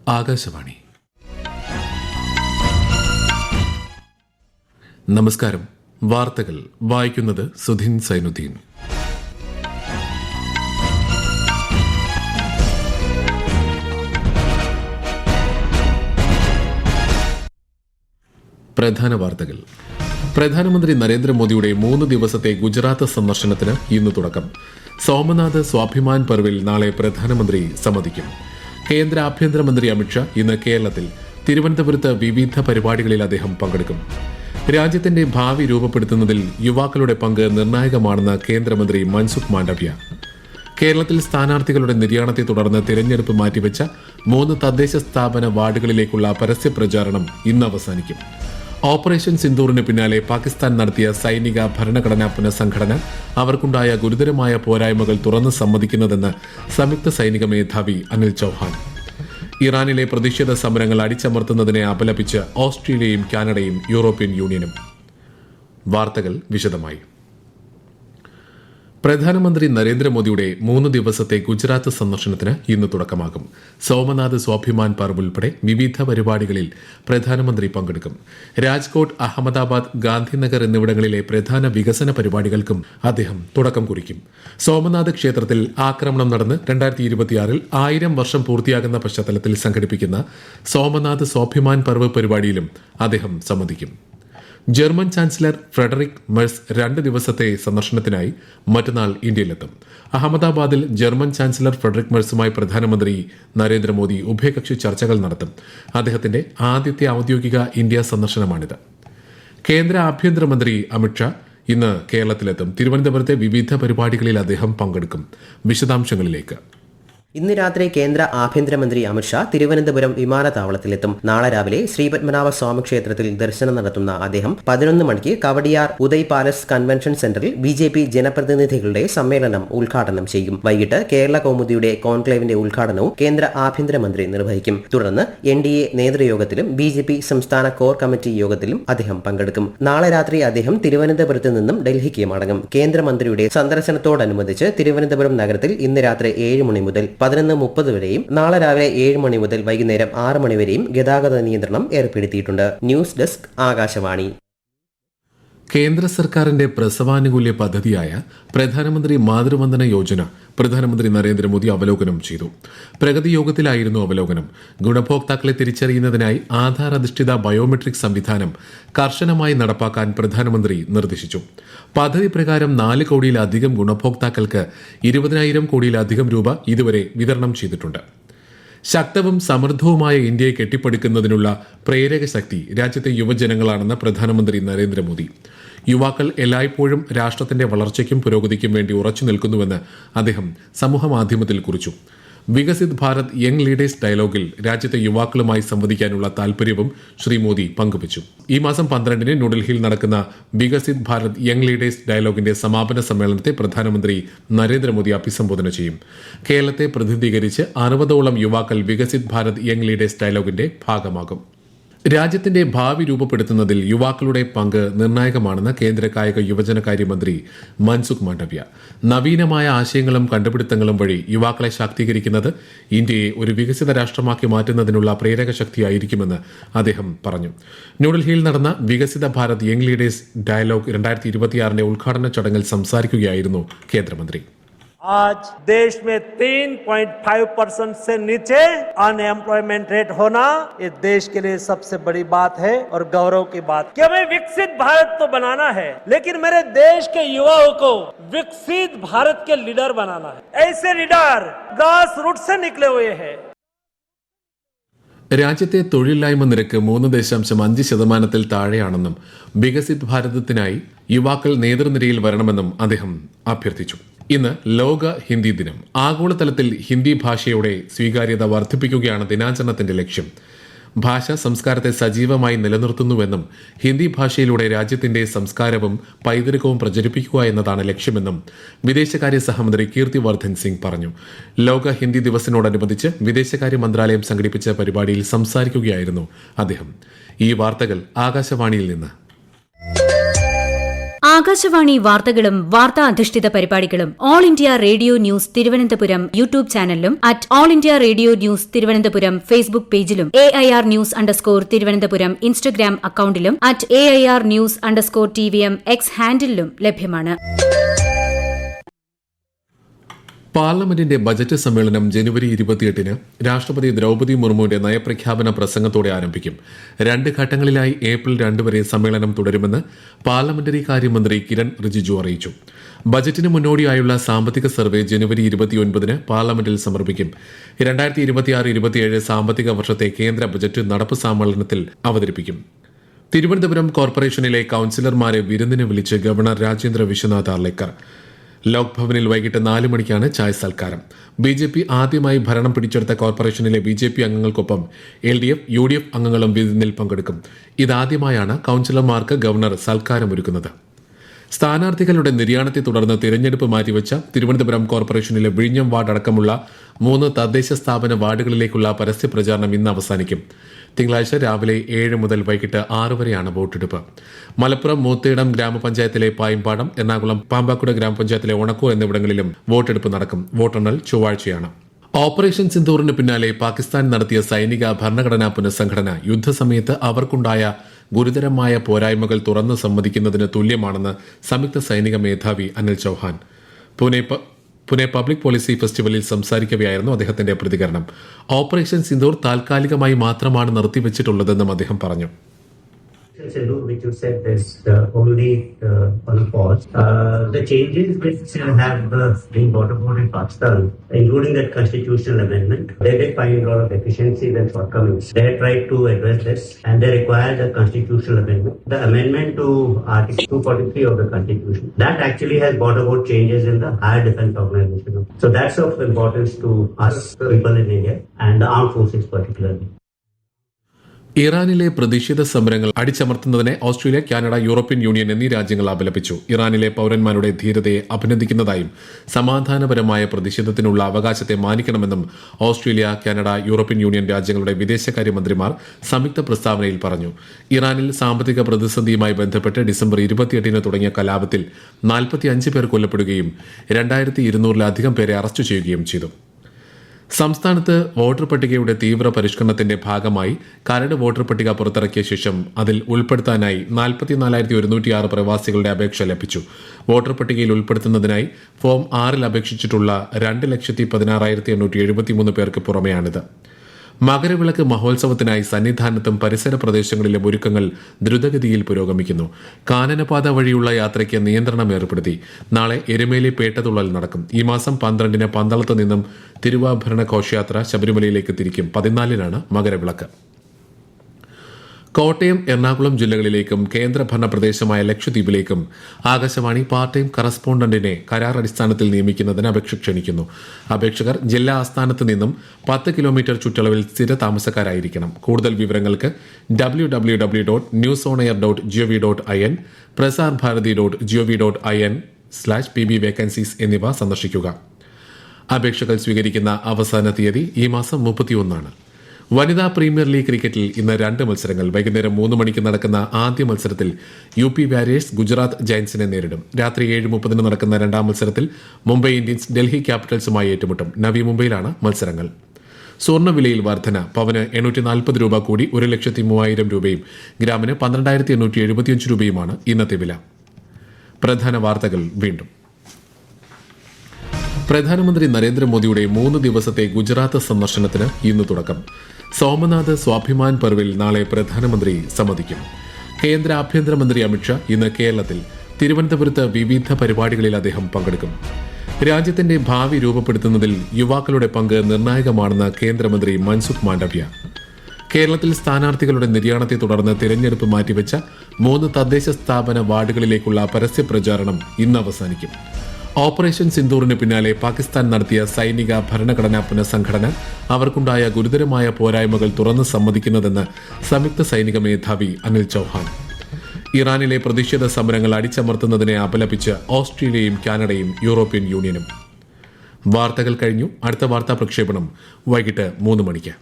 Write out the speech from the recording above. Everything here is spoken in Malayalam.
ആകാശവാണി. നമസ്കാരം. വാർത്തകൾ വായിക്കുന്നത് സുധിൻ സൈനുദ്ദീൻ. പ്രധാന വാർത്തകൾ. പ്രധാനമന്ത്രി നരേന്ദ്രമോദിയുടെ 3 ദിവസത്തെ ഗുജറാത്ത് സന്ദർശനത്തിന് ഇന്ന് തുടക്കം. സോമനാഥ് സ്വാഭിമാൻ പർവിൽ നാളെ പ്രധാനമന്ത്രി സംവദിക്കും. കേന്ദ്ര ആഭ്യന്തരമന്ത്രി അമിത്ഷാ ഇന്ന് കേരളത്തിൽ. തിരുവനന്തപുരത്ത് വിവിധ പരിപാടികളിൽ അദ്ദേഹം പങ്കെടുക്കും. രാജ്യത്തിന്റെ ഭാവി രൂപപ്പെടുത്തുന്നതിൽ യുവാക്കളുടെ പങ്ക് നിർണായകമാണെന്ന് കേന്ദ്രമന്ത്രി മൻസുഖ് മാണ്ഡവ്യ. കേരളത്തിൽ സ്ഥാനാർത്ഥികളുടെ നിര്യാണത്തെ തുടർന്ന് തിരഞ്ഞെടുപ്പ് മാറ്റിവെച്ച 3 തദ്ദേശ സ്ഥാപന വാർഡുകളിലേക്കുള്ള പരസ്യ പ്രചാരണം ഇന്ന് അവസാനിക്കും. ഓപ്പറേഷൻ സിന്ദൂറിന് പിന്നാലെ പാകിസ്ഥാൻ നടത്തിയ സൈനിക ഭരണഘടനാ പുനഃസംഘടന അവർക്കുണ്ടായ ഗുരുതരമായ പോരായ്മകൾ തുറന്ന് സമ്മതിക്കുന്നതെന്ന് സംയുക്ത സൈനിക മേധാവി അനിൽ ചൌഹാൻ. ഇറാനിലെ പ്രതിഷേധ സമരങ്ങൾ അടിച്ചമർത്തുന്നതിനെ അപലപിച്ച് ഓസ്ട്രേലിയയും കാനഡയും യൂറോപ്യൻ യൂണിയനും. വാർത്തകൾ വിശദമായി. പ്രധാനമന്ത്രി നരേന്ദ്രമോദിയുടെ 3 ദിവസത്തെ ഗുജറാത്ത് സന്ദർശനത്തിന് ഇന്ന് തുടക്കമാകും. സോമനാഥ് സ്വാഭിമാൻ പർവ് ഉൾപ്പെടെ വിവിധ പരിപാടികളിൽ പ്രധാനമന്ത്രി പങ്കെടുക്കും. രാജ്കോട്ട്, അഹമ്മദാബാദ്, ഗാന്ധിനഗർ എന്നിവിടങ്ങളിലെ പ്രധാന വികസന പരിപാടികൾക്കും അദ്ദേഹം തുടക്കം കുറിക്കും. സോമനാഥ് ക്ഷേത്രത്തിൽ ആക്രമണം നടന്ന് 2026 1000 വർഷം പൂർത്തിയാകുന്ന പശ്ചാത്തലത്തിൽ സംഘടിപ്പിക്കുന്ന സോമനാഥ് സ്വാഭിമാൻ പർവ് പരിപാടിയിലും അദ്ദേഹം സംബന്ധിക്കും. ജർമ്മൻ ചാൻസലർ ഫ്രെഡറിക് മെഴ്സ് 2 ദിവസത്തെ സന്ദർശനത്തിനായി മറ്റന്നാൾ ഇന്ത്യയിലെത്തും. അഹമ്മദാബാദിൽ ജർമ്മൻ ചാൻസലർ ഫ്രെഡറിക് മെഴ്സുമായി പ്രധാനമന്ത്രി നരേന്ദ്രമോദി ഉഭയകക്ഷി ചർച്ചകൾ നടത്തും. അദ്ദേഹത്തിന്റെ ആദ്യത്തെ ഔദ്യോഗിക ഇന്ത്യ സന്ദർശനമാണിത്. കേന്ദ്ര ആഭ്യന്തരമന്ത്രി അമിത്ഷാ ഇന്ന് കേരളത്തിലെത്തും. തിരുവനന്തപുരത്തെ വിവിധ പരിപാടികളിൽ അദ്ദേഹം പങ്കെടുക്കും. വിശദാംശങ്ങളിലേക്ക്. ഇന്ന് രാത്രി കേന്ദ്ര ആഭ്യന്തരമന്ത്രി അമിത്ഷാ തിരുവനന്തപുരം വിമാനത്താവളത്തിലെത്തും. നാളെ രാവിലെ ശ്രീപത്മനാഭ സ്വാമി ക്ഷേത്രത്തിൽ ദർശനം നടത്തുന്ന അദ്ദേഹം 11 മണിക്ക് കവടിയാർ ഉദയ് പാലസ് കൺവെൻഷൻ സെന്ററിൽ BJP ജനപ്രതിനിധികളുടെ സമ്മേളനം ഉദ്ഘാടനം ചെയ്യും. വൈകിട്ട് കേരള കൗമുദിയുടെ കോൺക്ലേവിന്റെ ഉദ്ഘാടനവും കേന്ദ്ര ആഭ്യന്തരമന്ത്രി നിർവഹിക്കും. തുടർന്ന് NDA നേതൃയോഗത്തിലും BJP സംസ്ഥാന കോർ കമ്മിറ്റി യോഗത്തിലും അദ്ദേഹം പങ്കെടുക്കും. നാളെ രാത്രി അദ്ദേഹം തിരുവനന്തപുരത്ത് നിന്നും ഡൽഹിക്ക് മടങ്ങും. കേന്ദ്രമന്ത്രിയുടെ സന്ദർശനത്തോടനുബന്ധിച്ച് തിരുവനന്തപുരം നഗരത്തിൽ ഇന്ന് രാത്രി 7 മണി മുതൽ 11:30 വരെയും നാളെ രാവിലെ 7 മണി മുതൽ വൈകുന്നേരം 6 മണി വരെയും ഗതാഗത നിയന്ത്രണം ഏർപ്പെടുത്തിയിട്ടുണ്ട്. News desk, Akashvani. കേന്ദ്ര സർക്കാരിന്റെ പ്രസവാനുകൂല്യ പദ്ധതിയായ പ്രധാനമന്ത്രി മാതൃവന്ദന യോജന പ്രധാനമന്ത്രി നരേന്ദ്രമോദി അവലോകനം ചെയ്തു. പ്രഗതി യോഗത്തിലായിരുന്നു അവലോകനം. ഗുണഭോക്താക്കളെ തിരിച്ചറിയുന്നതിനായി ആധാർ അധിഷ്ഠിത ബയോമെട്രിക് സംവിധാനം കർശനമായി നടപ്പാക്കാൻ പ്രധാനമന്ത്രി നിർദ്ദേശിച്ചു. പദ്ധതി പ്രകാരം 4 കോടിയിലധികം ഗുണഭോക്താക്കൾക്ക് 20,000 കോടിയിലധികം രൂപ ഇതുവരെ വിതരണം ചെയ്തിട്ടുണ്ട്. ശക്തവും സമൃദ്ധവുമായ ഇന്ത്യയെ കെട്ടിപ്പടുക്കുന്നതിനുള്ള പ്രേരക ശക്തി രാജ്യത്തെ യുവജനങ്ങളാണെന്ന് പ്രധാനമന്ത്രി നരേന്ദ്രമോദി. യുവാക്കൾ എല്ലായ്പ്പോഴും രാഷ്ട്രത്തിന്റെ വളർച്ചയ്ക്കും പുരോഗതിക്കും വേണ്ടി ഉറച്ചു നിൽക്കുന്നുവെന്ന് അദ്ദേഹം സമൂഹമാധ്യമത്തിൽ കുറിച്ചു. വികസിത് ഭാരത് യങ് ലീഡേഴ്സ് ഡയലോഗിൽ രാജ്യത്തെ യുവാക്കളുമായി സംവദിക്കാനുള്ള താൽപര്യവും ശ്രീ മോദി പങ്കുവച്ചു. ഈ മാസം 12-ന് ന്യൂഡൽഹിയിൽ നടക്കുന്ന വികസിത് ഭാരത് യങ് ലീഡേഴ്സ് ഡയലോഗിന്റെ സമാപന സമ്മേളനത്തെ പ്രധാനമന്ത്രി നരേന്ദ്രമോദി അഭിസംബോധന ചെയ്യും. കേരളത്തെ പ്രതിനിധീകരിച്ച് 60ഓളം യുവാക്കൾ വികസിത് ഭാരത് യങ് ലീഡേഴ്സ് ഡയലോഗിന്റെ ഭാഗമാകും. രാജ്യത്തിന്റെ ഭാവി രൂപപ്പെടുത്തുന്നതിൽ യുവാക്കളുടെ പങ്ക് നിർണായകമാണെന്ന് കേന്ദ്ര കായിക യുവജനകാര്യമന്ത്രി മൻസുഖ് മാണ്ഡവ്യ. നവീനമായ ആശയങ്ങളും കണ്ടുപിടുത്തങ്ങളും വഴി യുവാക്കളെ ശാക്തീകരിക്കുന്നത് ഇന്ത്യയെ ഒരു വികസിത രാഷ്ട്രമാക്കി മാറ്റുന്നതിനുള്ള പ്രേരക ശക്തിയായിരിക്കുമെന്ന് അദ്ദേഹം പറഞ്ഞു. ന്യൂഡൽഹിയിൽ നടന്ന വികസിത ഭാരത് യങ് ലീഡേഴ്സ് ഡയലോഗ് 2026 ഉദ്ഘാടന ചടങ്ങിൽ സംസാരിക്കുകയായിരുന്നു കേന്ദ്രമന്ത്രി. आज देश में 3.5% से नीचे अनएम्प्लॉयमेंट रेट होना ये देश के लिए सबसे बड़ी बात है और गौरव की बात कि हमें विकसित भारत तो बनाना है, लेकिन मेरे देश के युवाओं को विकसित भारत के लीडर बनाना है. ऐसे लीडर ग्रास रूट से निकले हुए हैं. രാജ്യത്തെ തൊഴിലില്ലായ്മ നിരക്ക് 3.5% താഴെയാണെന്നും വികസിത് ഭാരതത്തിനായി യുവാക്കൾ നേതൃനിരയിൽ വരണമെന്നും അദ്ദേഹം അഭ്യർത്ഥിച്ചു. ഇന്ന് ലോക ഹിന്ദി ദിനം. ആഗോളതലത്തിൽ ഹിന്ദി ഭാഷയുടെ സ്വീകാര്യത വർദ്ധിപ്പിക്കുകയാണ് ദിനാചരണത്തിന്റെ ലക്ഷ്യം. ഭാഷ സംസ്കാരത്തെ സജീവമായി നിലനിർത്തുന്നുവെന്നും ഹിന്ദി ഭാഷയിലൂടെ രാജ്യത്തിന്റെ സംസ്കാരവും പൈതൃകവും പ്രചരിപ്പിക്കുക എന്നതാണ് ലക്ഷ്യമെന്നും വിദേശകാര്യ സഹമന്ത്രി കീർത്തിവർദ്ധൻ സിംഗ് പറഞ്ഞു. ലോക ഹിന്ദി ദിവസിനോടനുബന്ധിച്ച് വിദേശകാര്യ മന്ത്രാലയം സംഘടിപ്പിച്ച പരിപാടിയിൽ സംസാരിക്കുകയായിരുന്നു അദ്ദേഹം. ഈ വാർത്തകൾ ആകാശവാണിയിൽ നിന്ന്. ആകാശവാണി വാർത്തകളും വാർത്താ അധിഷ്ഠിത പരിപാടികളും all India radio news Thiruvananthapuram YouTube ചാനലിലും at all India radio news Thiruvananthapuram Facebook പേജിലും AIR ന്യൂസ് _ ഇൻസ്റ്റഗ്രാം അക്കൌണ്ടിലും at AIR news _ TVM X ഹാൻഡിലും ലഭ്യമാണ്. പാർലമെന്റിന്റെ ബജറ്റ് സമ്മേളനം ജനുവരി 28-ന് രാഷ്ട്രപതി ദ്രൌപദി മുർമുവിന്റെ നയപ്രഖ്യാപന പ്രസംഗത്തോടെ ആരംഭിക്കും. 2 ഘട്ടങ്ങളിലായി ഏപ്രിൽ 2 വരെ സമ്മേളനം തുടരുമെന്ന് പാർലമെന്ററി കാര്യമന്ത്രി കിരൺ റിജിജു അറിയിച്ചു. ബജറ്റിന് മുന്നോടിയായുള്ള സാമ്പത്തിക സർവേ ജനുവരി 29-ന് പാർലമെന്റിൽ സമർപ്പിക്കും. 2026-27 സാമ്പത്തിക വർഷത്തെ കേന്ദ്ര ബജറ്റ് നടപ്പ് സമ്മേളനത്തിൽ അവതരിപ്പിക്കും. തിരുവനന്തപുരം കോർപ്പറേഷനിലെ കൌൺസിലർമാരെ വിരുന്നിന് വിളിച്ച് ഗവർണർ രാജേന്ദ്ര വിശ്വനാഥ് ആർലേക്കർ. ലോക് ഭവനിൽ വൈകിട്ട് 4 മണിക്കാണ് ചായ സൽക്കാരം. BJP ആദ്യമായി ഭരണം പിടിച്ചെടുത്ത കോർപ്പറേഷനിലെ BJP അംഗങ്ങൾക്കൊപ്പം LDF, UDF അംഗങ്ങളും വിരുന്നിൽ പങ്കെടുക്കും. ഇതാദ്യമായാണ് കൌൺസിലർമാർക്ക് ഗവർണർ സൽക്കാരമൊരുക്കുന്നത്. സ്ഥാനാർത്ഥികളുടെ നിര്യാണത്തെ തുടർന്ന് തിരഞ്ഞെടുപ്പ് മാറ്റിവെച്ച തിരുവനന്തപുരം കോർപ്പറേഷനിലെ വിഴിഞ്ഞം വാർഡ് അടക്കമുള്ള 3 തദ്ദേശ സ്ഥാപന വാർഡുകളിലേക്കുള്ള പരസ്യ പ്രചാരണം ഇന്ന് അവസാനിക്കും. തിങ്കളാഴ്ച രാവിലെ 7 മുതൽ വൈകിട്ട് 6 വരെയാണ് വോട്ടെടുപ്പ്. മലപ്പുറം മൂത്തേടം ഗ്രാമപഞ്ചായത്തിലെ പായിമ്പാടം, എറണാകുളം പാമ്പാക്കുട ഗ്രാമപഞ്ചായത്തിലെ ഒണക്കോ എന്നിവിടങ്ങളിലും വോട്ടെടുപ്പ് നടക്കും. വോട്ടെണ്ണൽ ചൊവ്വാഴ്ചയാണ്. ഓപ്പറേഷൻ സിന്ദൂറിന് പിന്നാലെ പാകിസ്ഥാൻ നടത്തിയ സൈനിക ഭരണഘടനാ പുനഃസംഘടന യുദ്ധസമയത്ത് അവർക്കുണ്ടായ ഗുരുതരമായ പോരായ്മകൾ തുറന്നു സമ്മതിക്കുന്നതിന് തുല്യമാണെന്ന് സംയുക്ത സൈനിക മേധാവി അനിൽ ചൌഹാൻ. പുനെ പബ്ലിക് പോളിസി ഫെസ്റ്റിവലിൽ സംസാരിക്കവെയായിരുന്നു അദ്ദേഹത്തിന്റെ പ്രതികരണം. ഓപ്പറേഷൻ സിന്ദൂർ താൽക്കാലികമായി മാത്രമാണ് നിർത്തിവച്ചിട്ടുള്ളതെന്നും അദ്ദേഹം പറഞ്ഞു. Which you said is only on a pause. The changes which have been brought about in Pakistan, including that constitutional amendment, they did find a lot of deficiencies and shortcomings. They tried to address this and they required a constitutional amendment. The amendment to Article 243 of the Constitution, that actually has brought about changes in the Higher Defense Organization. So that's of importance to us, people in India, and the armed forces particularly. ഇറാനിലെ പ്രതിഷേധ സമരങ്ങൾ അടിച്ചമർത്തുന്നതിനെ ഓസ്ട്രേലിയ, കാനഡ, യൂറോപ്യൻ യൂണിയൻ എന്നീ രാജ്യങ്ങൾ അപലപിച്ചു. ഇറാനിലെ പൌരന്മാരുടെ ധീരതയെ അഭിനന്ദിക്കുന്നതായും സമാധാനപരമായ പ്രതിഷേധത്തിനുള്ള അവകാശത്തെ മാനിക്കണമെന്നും ഓസ്ട്രേലിയ, കാനഡ, യൂറോപ്യൻ യൂണിയൻ രാജ്യങ്ങളുടെ വിദേശകാര്യമന്ത്രിമാർ സംയുക്ത പ്രസ്താവനയിൽ പറഞ്ഞു. ഇറാനിൽ സാമ്പത്തിക പ്രതിസന്ധിയുമായി ബന്ധപ്പെട്ട് ഡിസംബർ 28-ന് തുടങ്ങിയ കലാപത്തിൽ 45 പേർ കൊല്ലപ്പെടുകയും 2200-ലധികം പേരെ അറസ്റ്റ് ചെയ്യുകയും ചെയ്തു. സംസ്ഥാനത്ത് വോട്ടർ പട്ടികയുടെ തീവ്ര പരിഷ്കരണത്തിന്റെ ഭാഗമായി കരട് വോട്ടർ പട്ടിക പുറത്തിറക്കിയ ശേഷം അതിൽ ഉൾപ്പെടുത്താനായി 44,106 പ്രവാസികളുടെ അപേക്ഷ ലഭിച്ചു. വോട്ടർ പട്ടികയിൽ ഉൾപ്പെടുത്തുന്നതിനായി ഫോം 6-ൽ അപേക്ഷിച്ചിട്ടുള്ള 2,16,873 പേർക്ക് പുറമെയാണിത്. മകരവിളക്ക് മഹോത്സവത്തിനായി സന്നിധാനത്തും പരിസര പ്രദേശങ്ങളിലും ഒരുക്കങ്ങൾ ദ്രുതഗതിയിൽ പുരോഗമിക്കുന്നു. കാനനപാത വഴിയുള്ള യാത്രയ്ക്ക് നിയന്ത്രണം ഏർപ്പെടുത്തി. നാളെ എരുമേലി പേട്ടതുള്ളൽ നടക്കും. ഈ മാസം 12-ന് പന്തളത്ത് നിന്നും തിരുവാഭരണ ഘോഷയാത്ര ശബരിമലയിലേക്ക് തിരിക്കും. 14-നാണ് മകരവിളക്ക്. കോട്ടയം, എറണാകുളം ജില്ലകളിലേക്കും കേന്ദ്രഭരണ പ്രദേശമായ ലക്ഷദ്വീപിലേക്കും ആകാശവാണി പാർട്ട് ടൈം കറസ്പോണ്ടന്റിനെ കരാർ അടിസ്ഥാനത്തിൽ നിയമിക്കുന്നതിന് അപേക്ഷ ക്ഷണിക്കുന്നു. അപേക്ഷകർ ജില്ലാ ആസ്ഥാനത്ത് നിന്നും 10 കിലോമീറ്റർ ചുറ്റളവിൽ സ്ഥിര താമസക്കാരായിരിക്കണം. കൂടുതൽ വിവരങ്ങൾക്ക് www.newsonair.gov.in, prasarbharati.gov.in/pb vacancies എന്നിവ സന്ദർശിക്കുക. അപേക്ഷകൾ സ്വീകരിക്കുന്ന അവസാന തീയതി ഈ മാസം 31-ആണ്. വനിതാ പ്രീമിയർ ലീഗ് ക്രിക്കറ്റിൽ ഇന്ന് 2 മത്സരങ്ങൾ. വൈകുന്നേരം 3 മണിക്ക് നടക്കുന്ന ആദ്യ മത്സരത്തിൽ UP വാരിയേഴ്സ് ഗുജറാത്ത് ജയന്റ്സിനെ നേരിടും. രാത്രി 7:30 നടക്കുന്ന 2ാം മത്സരത്തിൽ മുംബൈ ഇന്ത്യൻസ് ഡൽഹി ക്യാപിറ്റൽസുമായി ഏറ്റുമുട്ടും. നവി മുംബൈയിലാണ് മത്സരങ്ങൾ. സ്വർണ്ണവിലയിൽ വർധന. പവന് 840 രൂപ കൂടി 1,03,000 രൂപയും ഗ്രാമിന് 12,875 രൂപയുമാണ് ഇന്നത്തെ വില. പ്രധാന വാർത്തകൾ വീണ്ടും. പ്രധാനമന്ത്രി നരേന്ദ്രമോദിയുടെ 3 ദിവസത്തെ ഗുജറാത്ത് സന്ദർശനത്തിന് ഇന്ന് തുടക്കം. സോമനാഥ് സ്വാഭിമാൻ പർവിൽ നാളെ പ്രധാനമന്ത്രി സംവദിക്കും. കേന്ദ്ര ആഭ്യന്തരമന്ത്രി അമിത്ഷാ ഇന്ന് കേരളത്തിൽ. തിരുവനന്തപുരത്ത് വിവിധ പരിപാടികളിൽ അദ്ദേഹം പങ്കെടുക്കും. രാജ്യത്തിന്റെ ഭാവി രൂപപ്പെടുത്തുന്നതിൽ യുവാക്കളുടെ പങ്ക് നിർണായകമാണെന്ന് കേന്ദ്രമന്ത്രി മൻസുഖ് മാണ്ഡവ്യ. കേരളത്തിൽ സ്ഥാനാർത്ഥികളുടെ നിര്യാണത്തെ തുടർന്ന് തിരഞ്ഞെടുപ്പ് മാറ്റിവെച്ച 3 തദ്ദേശ സ്ഥാപന വാർഡുകളിലേക്കുള്ള പരസ്യ പ്രചാരണം ഇന്ന് അവസാനിക്കും. ഓപ്പറേഷൻ സിന്ദൂറിന് പിന്നാലെ പാകിസ്ഥാൻ നടത്തിയ സൈനിക ഭരണഘടനാ പുനഃസംഘടന അവർക്കുണ്ടായ ഗുരുതരമായ പോരായ്മകൾ തുറന്നു സമ്മതിക്കുന്നതെന്ന് സംയുക്ത സൈനിക മേധാവി അനിൽ ചൌഹാൻ. ഇറാനിലെ പ്രതിഷേധ സമരങ്ങൾ അടിച്ചമർത്തുന്നതിനെ അപലപിച്ച് ഓസ്ട്രേലിയയും കാനഡയും യൂറോപ്യൻ യൂണിയനും. വാർത്തകൾ കഴിഞ്ഞു. അടുത്ത വാർത്താ പ്രക്ഷേപണം വൈകിട്ട് 3 മണിക്ക്.